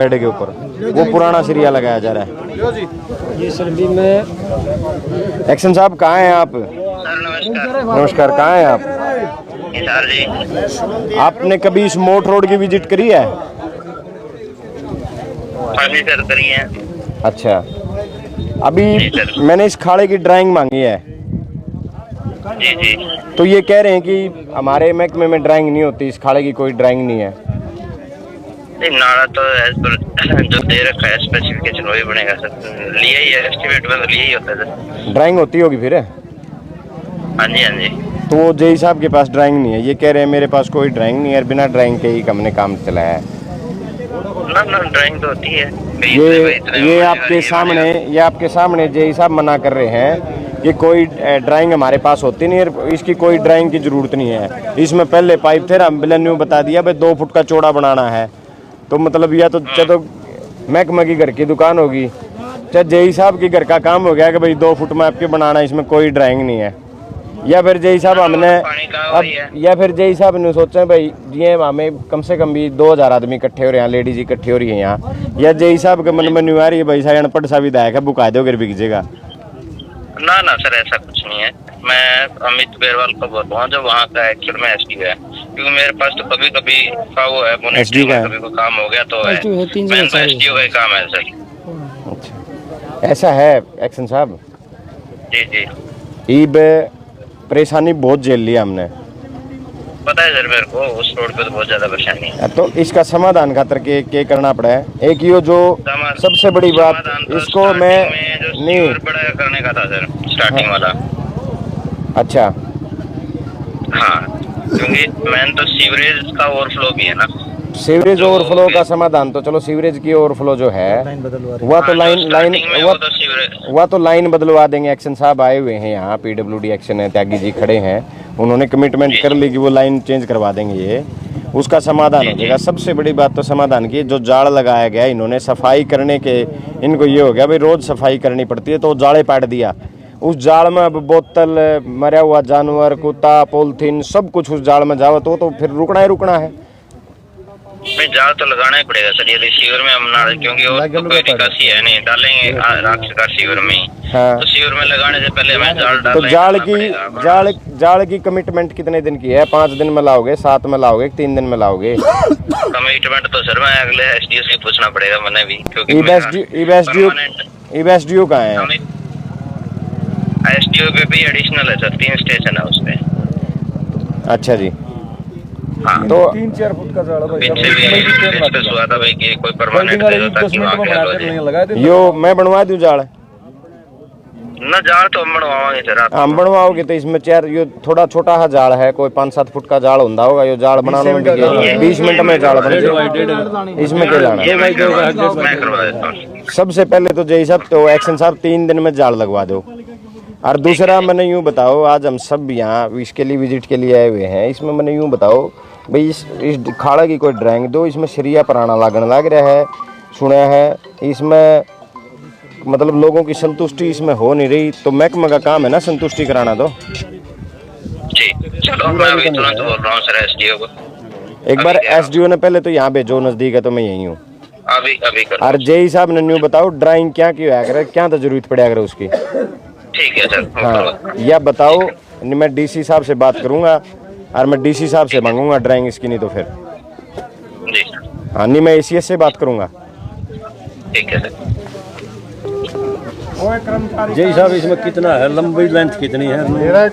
Bed के ऊपर वो पुराना सरिया लगाया जा रहा है। ये सर भी मैं एक्शन साहब कहाँ हैं आप? नमस्कार, कहाँ हैं आप? जी आपने कभी इस मोट रोड की विजिट करी है? फर्नीचर करी है। अच्छा, अभी मैंने इस खाड़े की ड्राइंग मांगी है जी जी तो ये कह रहे हैं कि हमारे महकमे में ड्राइंग नहीं होती, इस खाड़े की कोई ड्राइंग नहीं है। नहीं, नाला तो एज पर जो दे रखा है स्पेसिफिकेशन वही बनेगा सर। लिया ही है, एस्टिमेट में लिया ही होता है सर। ड्राइंग होती होगी फिर? हाँ जी हाँ जी। तो वो जेई साहब के पास ड्राइंग नहीं है, ये कह रहे हैं मेरे पास कोई ड्राइंग नहीं है, बिना ड्राइंग के ही हमने काम चलाया है। ना ड्राइंग तो होती है। ये आपके सामने जेई साहब मना कर रहे हैं कि कोई ड्राइंग हमारे पास होती नहीं है, इसकी कोई ड्राइंग की जरूरत नहीं है। इसमें पहले पाइप थे, हम न्यू बता दिया भाई 2 फुट का चौड़ा बनाना है, तो मतलब या तो महकमा की घर की दुकान होगी, चाहे जेई साहब की घर का काम हो गया कि भाई 2 फुट में आपके बनाना, इसमें कोई ड्राइंग नहीं है। या फिर जेई साहब हमने या फिर जेई साहब ने सोचा भाई ये हमें कम से कम भी 2000 आदमी इकट्ठे हो रहे हैं, लेडीज इकट्ठी हो रही है यहाँ, या जेई साहब के मन में न्यू आ रही है भाई साहब अनपढ़ सा विधायक है, बुका दो बिगजेगा। ना सर, ऐसा कुछ नहीं है। मैं अमित बेरवाल को बोल रहा हूँ जो वहाँ का एक्चुअल में एसडीओ है, क्योंकि मेरे पास तो कभी कभी वो है एसडीओ का कभी कोई काम हो गया तो है एसडीओ का ही काम है सर। अच्छा, ऐसा है एक्शन साहब? जी जी, ईब परेशानी बहुत झेल लिया हमने, पता है सर मेरे को। उस रोड पे तो बहुत ज्यादा परेशानी है। तो इसका समाधान खातर के करना पड़ा है। एक ये जो सबसे बड़ी बात, इसको मैं नहीं बड़ा करने का था सर, स्टार्टिंग वाला। अच्छा हाँ, क्योंकि मेन तो सीवरेज का ओवरफ्लो भी है ना। सीवरेज ओवरफ्लो का समाधान तो चलो, सीवरेज की ओवरफ्लो जो है वह तो लाइन बदलवा देंगे। एक्शन साहब आए हुए हैं यहाँ, पीडब्ल्यूडी एक्शन है, त्यागी जी खड़े हैं, उन्होंने कमिटमेंट कर ली कि वो लाइन चेंज करवा देंगे, ये उसका समाधान हो जाएगा। सबसे बड़ी बात तो समाधान की, जो जाल लगाया गया इन्होंने सफाई करने के, इनको ये हो गया भाई रोज सफाई करनी पड़ती है, तो जाले पाट दिया। उस जाल में अब बोतल, मरा हुआ जानवर, कुत्ता, पॉलिथीन सब कुछ उस जाल में जाओ तो फिर रुकना है। नहीं, जाल तो लगाना ही पड़ेगा सर, ये रिसीवर में हम ना, क्योंकि वो तो कोई निकासी है नहीं, डालेंगे राक्षस का सीवर में ही। हाँ। तो सीवर में लगाने से पहले हमें जाल तो जाल की कमिटमेंट कितने दिन की है? 5 दिन में लाओगे, 7 में लाओगे, 3 दिन में लाओगे? कमिटमेंट तो सर मैं अगले एसडीओ से पूछना पड़ेगा मैंने भी, क्योंकि एसडीओ कहाँ है? एसडीओ पे भी एडिशनल है सर, 3 स्टेशन है उसपे। अच्छा जी, हाँ, तो 3-4 फुट का जाल पीछे भी डिस्कस हुआ था भाई कि कोई परमानेंट यो मैं बनवा दूं जाल? ना जाल तो हम बनवाएंगे सर। हम बनवाओगे तो इसमें ये थोड़ा छोटा सा जाल है, कोई 5-7 फुट का जाल होता होगा, यो जाल बनाने में 20 मिनट में जाल बन जाएगा, इसमें क्या लाना? सबसे पहले तो जय साहब, तो एक्शन साहब 3 दिन में जाल लगवा दो। और दूसरा मैंने यूँ बताओ, आज हम सब यहाँ इसके लिए विजिट के लिए आए हुए हैं, इसमें मैंने यूँ बताओ भाई इस खाड़ा की कोई ड्राइंग दो, इसमें सरिया पुराना लागण लग रहा है, सुना है, इसमें मतलब लोगों की संतुष्टि इसमें हो नहीं रही, तो महकमा का काम है ना संतुष्टि कराना। तो जी चलो, मैं अभी तुरंत बोल रहा हूँ सर एसडीओ को। एक बार एसडीओ ने पहले तो यहाँ भेजो, नजदीक है तो मैं यहीं हूँ। अभी कर। और जेई साहब ने न्यू बताओ ड्राइंग क्या किया करे, क्या तो जरूरत पड़ा करे उसकी। ठीक है सर। हाँ, या बताओ, मैं डीसी साहब से बात करूंगा और मैं डीसी साहब से मांगूंगा ड्राइंग इसकी, नहीं तो फिर जी हाँ, नहीं मैं एसीएस से बात करूंगा। ठीक है सर। जय साहब इसमें कितना है, लंबी लेंथ कितनी है? मेरा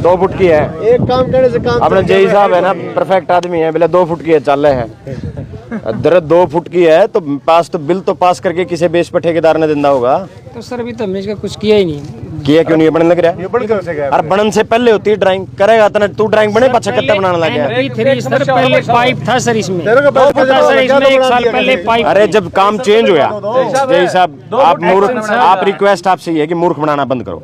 2 फुट की है। एक काम करने से काम अपने जेई साहब है ना, परफेक्ट आदमी है, बोले 2 फुट की है, चल रहे हैं। दर 2 फुट की है तो पास, तो बिल तो पास करके किसी बेस पर ठेकेदार ने देना होगा। तो सर अभी तो हमने इसका कुछ किया ही नहीं। किया क्यों नहीं? बनने लग रहा है, और बनन से पहले होती है ड्राइंग, करेगा तो तू ड्राइंग बने 75 बनाने लग गया। पहले पाइप था सर इसमें, 2 फुट था सर इसमें, 1 साल पहले पाइप। अरे जब काम चेंज हुआ जय साहब, आप मूर्ख, आप रिक्वेस्ट आपसे ये है कि मूर्ख बनाना बंद करो।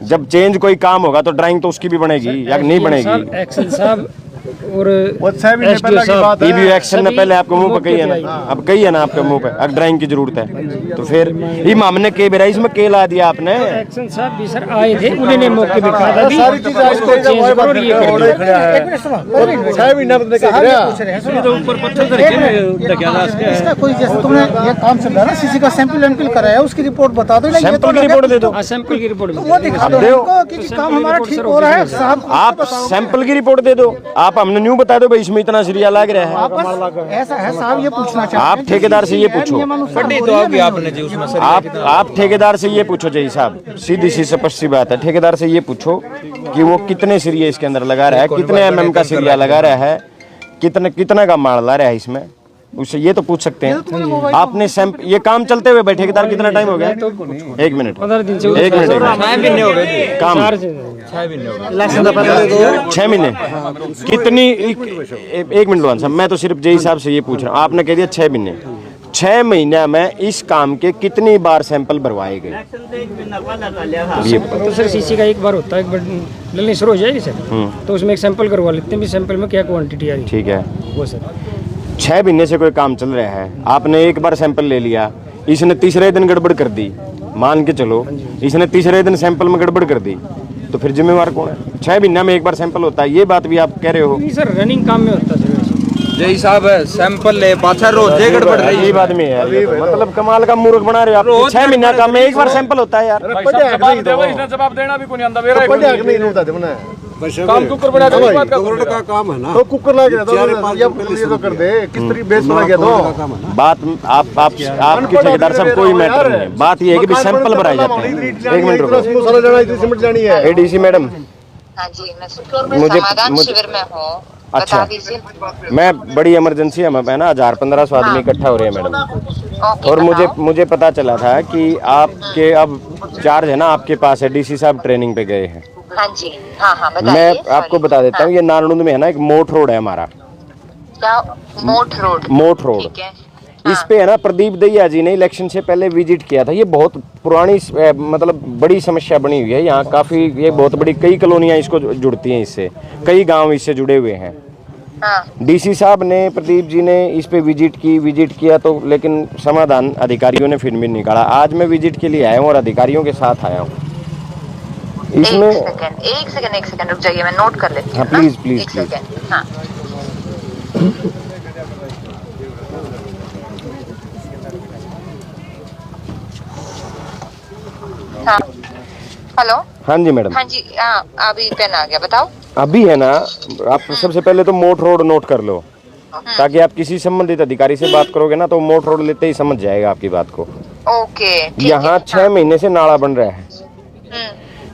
जब चेंज कोई काम होगा तो ड्राइंग तो उसकी भी बनेगी या नहीं बनेगी? एक्शन साहब और वो 6 महीने SDO पहले की साहब, बात है। ईबी एक्शन ने सभी पहले आपको मुंह पे मौके कही है पे ना, आई। अब कही है ना आपके मुंह पे अब ड्राइंग की जरूरत है, तो फिर ये हमने के बेरा इसमें के ला दिया आपने। एक्शन साहब भी सर आए थे, उन्होंने मौके पे कहा था भी सारी चीजें उसको चेंज करो और ये कर दो। 6 महीने में देख रहा तो ऊपर पत्थर धर के क्या रास्ता है? इसका कोई जैसे तुमने ये काम चल रहा है ना, सीसी का सैंपल एम्पल कराया, उसकी रिपोर्ट बता दो ना, ये सैंपल की रिपोर्ट दे दो, हाँ, सैंपल की रिपोर्ट वो दिखा दो इनको कि काम हमारा ठीक हो रहा है साहब। आप सैंपल की रिपोर्ट दे दो, आप हमने न्यू बता दो भाई इसमें इतना सीरिया लग रहा है। वापस ऐसा है साहब, ये पूछना चाहते आप ठेकेदार से ये पूछो, आप ठेकेदार से ये पूछो जय साहब, सीधी सी स्पष्ट सी बात है, ठेकेदार से ये पूछो कि वो कितने सिरिया इसके अंदर लगा रहा है, कितने MM का सिरिया लगा रहा है, कितना का माल ला रहा है इसमें, उससे ये तो पूछ सकते हैं। आपने ये काम चलते हुए भाई ठेकेदार कितना टाइम हो गया? 1 मिनट, 15 दिन से 1 मिनट काम 6 महीने कितनी 1 मिनट लो साहब, मैं तो सिर्फ जय साहब से ये पूछ रहा हूँ, आपने कह दिया 6 महीने, 6 महीने में इस काम के कितनी बार सैंपल भरवाए गए? ये तो सर सीसी का एक बार होता है, एक बार लेने शुरू हो जाएगी सर, तो उसमें एक सैंपल करवा लेते हैं भी सैंपल में क्या क्वांटिटी आ रही है, ठीक है। वो सर 6 महीने से कोई काम चल रहा है, आपने एक बार सैंपल ले लिया, इसने तीसरे दिन गड़बड़ कर दी, मान के चलो इसने तीसरे दिन सैंपल में गड़बड़ कर दी, तो फिर जिम्मेवार कौन है? 6 महीने में एक बार सैंपल होता है, ये बात भी आप कह रहे हो। नहीं सर, रनिंग काम में होता है सर। जय साहब सैंपल ले पाछा रोजे गड़बड़ रही अजीब आदमी है यार, ये तो मतलब कमाल का मूर्ख बना रहे हो आप। 6 महीना काम में एक बार सैंपल होता है यार। जवाब देना भी कोनी आंदा मेरा नहीं होता थे मने काम कुकर बना के बात का करोड़ का काम है ना, तो कुकर लग गया तो ये क्लियर तो कर दे किस तरीके बेस लग गया तो बात आपकी ठेकेदार साहब कोई मैटर नहीं है, बात ये है कि भी सैंपल भराए जाते हैं। 1 मिनट रुको, मसाला जाना इतनी सिमट जानी है। ADC मैडम, हाँ जी, मैं सुखपुर में मुझे- समाधान मुझे- शिविर में हूँ, अच्छा। बता दीजिए। मैं बड़ी इमरजेंसी है, मैं ना 1000-1500 आदमी इकट्ठा हो रहे हैं मैडम, ओके, और बताओ। मुझे पता चला था कि आपके अब चार्ज है ना आपके पास है, DC साहब ट्रेनिंग पे गए हैं। हाँ जी, हाँ बताइए। मैं आपको बता देता हूँ, ये नारनूंद में है ना एक मोट रोड है हमारा, क्या मोट रोड? मोट रोड, ठीक है। इस पे है ना प्रदीप दहिया जी ने इलेक्शन से पहले विजिट किया था। ये बहुत पुरानी मतलब बड़ी समस्या बनी हुई है यहाँ, काफी ये बहुत बड़ी, कई कॉलोनियाँ इसको जुड़ती हैं इससे, कई गांव इससे जुड़े हुए हैं। हाँ, DC साहब ने, प्रदीप जी ने इस पे विजिट किया तो, लेकिन समाधान अधिकारियों ने फिर भी निकाला। आज मैं विजिट के लिए आया हूँ और अधिकारियों के साथ आया हूँ। इसमें एक सेकंड रुक जाइए, मैं नोट कर लेती हूँ। हाँ, प्लीज, प्लीज, एक प्लीज। सेकंड। हाँ, हाँ, हेलो। हाँ जी मैडम। हाँ जी, हाँ अभी पेन आ गया, बताओ। अभी है ना, आप सबसे पहले तो मोट रोड नोट कर लो, ताकि आप किसी संबंधित अधिकारी से बात करोगे ना तो मोट रोड लेते ही समझ जाएगा आपकी बात को। ओके, ठीक है। यहाँ 6 महीने से नाला बन रहा है,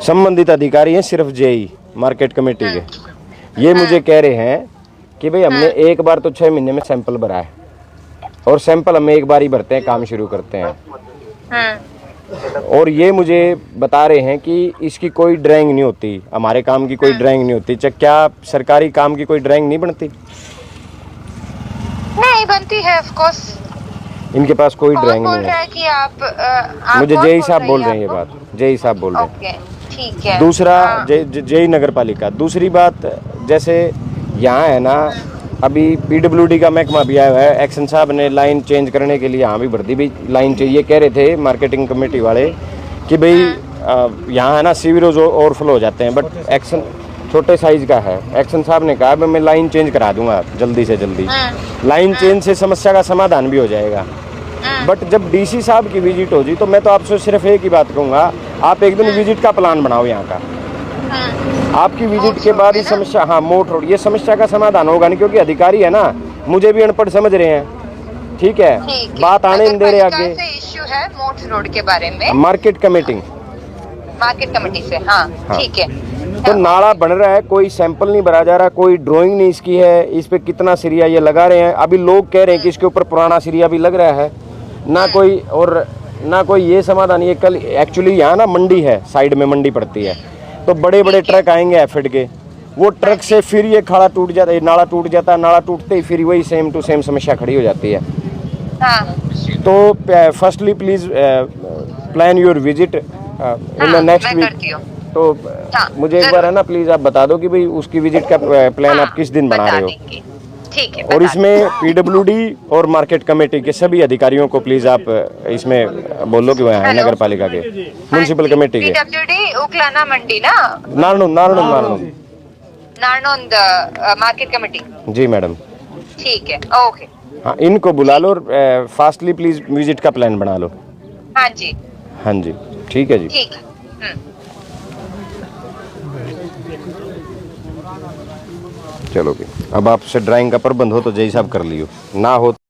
संबंधित अधिकारी हैं सिर्फ जेई मार्केट कमेटी के, ये मुझे कह रहे हैं कि भाई हमने एक बार तो 6 महीने में सैंपल भरा है, और सैंपल हम एक बार ही भरते हैं, काम शुरू करते हैं। और ये मुझे बता रहे हैं कि इसकी कोई ड्राइंग नहीं होती, हमारे काम की कोई ड्राइंग नहीं होती। क्या सरकारी काम की कोई ड्राइंग नहीं बनती? नहीं बनती है, ऑफ कोर्स। इनके पास कोई ड्राइंग बोल नहीं रहा है। है कि आप मुझे कौन जेई बोल साहब रही बोल है रहे हैं ये आपको? बात, जेई साहब बोल रहे हैं। ओके, ठीक है। दूसरा हाँ। जेई नगर पालिका। दूसरी बात, जैसे यहाँ है ना, अभी PWD का महकमा भी आया हुआ है, एक्शन साहब ने लाइन चेंज करने के लिए यहाँ भी भर्ती भी लाइन चाहिए, कह रहे थे मार्केटिंग कमेटी वाले कि भाई यहाँ है ना सीवरेज ओवरफ्लो हो जाते हैं, बट एक्शन छोटे साइज का है। एक्शन साहब ने कहा मैं लाइन चेंज करा दूंगा जल्दी से जल्दी, लाइन चेंज से समस्या का समाधान भी हो जाएगा। बट जब DC साहब की विजिट होगी तो मैं तो आपसे सिर्फ एक ही बात कहूँगा, आप एक दिन विजिट का प्लान बनाओ यहाँ का। आपकी विजिट के बाद ही समस्या, हाँ मोट रोड, ये समस्या का समाधान होगा नहीं, क्योंकि अधिकारी है ना मुझे भी अनपढ़ समझ रहे हैं। ठीक है, बात आने नहीं दे रहे आगे। इश्यू है मोट रोड के बारे में, मार्केट कमेटी से। हाँ, ठीक है। तो नाला बन रहा है, कोई सैंपल नहीं भरा जा रहा, कोई ड्राइंग नहीं इसकी है, इस पे कितना सिरिया ये लगा रहे हैं। अभी लोग कह रहे हैं कि इसके ऊपर पुराना सिरिया भी लग रहा है, ना कोई और ना कोई ये समाधान। ये कल एक्चुअली यहाँ ना मंडी है, साइड में मंडी पड़ती है, तो बड़े बड़े ट्रक आएंगे एफिड के, वो ट्रक से फिर ये खाड़ा टूट जाता है, नाला टूट जाता है, नाला टूटते ही फिर वही सेम टू सेम समस्या खड़ी हो जाती है। हाँ, तो firstly please plan your visit in the next मैं वीक। करती हूँ। तो हाँ, मुझे एक बार है ना प्लीज आप बता दो कि भाई उसकी विजिट का प्लान आप किस दिन बना बता रहे हो। देंगे। ठीक है, और बता इसमें पीडब्ल्यूडी और मार्केट कमेटी के सभी अधिकारियों को प्लीज आप इसमें बोलो कि वहाँ है हेलो। नगर पालिका के म्यूनसिपल कमेटी के पीडब्ल्यूडी उकलाना मंडी ना, नारनून नारनून नारनून नारनौंद मार्केट कमेटी। जी मैडम। ठीक है, ओके। हाँ इनको बुला लो और फास्टली प्लीज विजिट का प्लान बना लो। हाँ जी, हाँ जी ठीक है जी। ठीक है। चलो भी अब आपसे ड्राइंग का प्रबंध हो तो जय साहब कर लियो, ना हो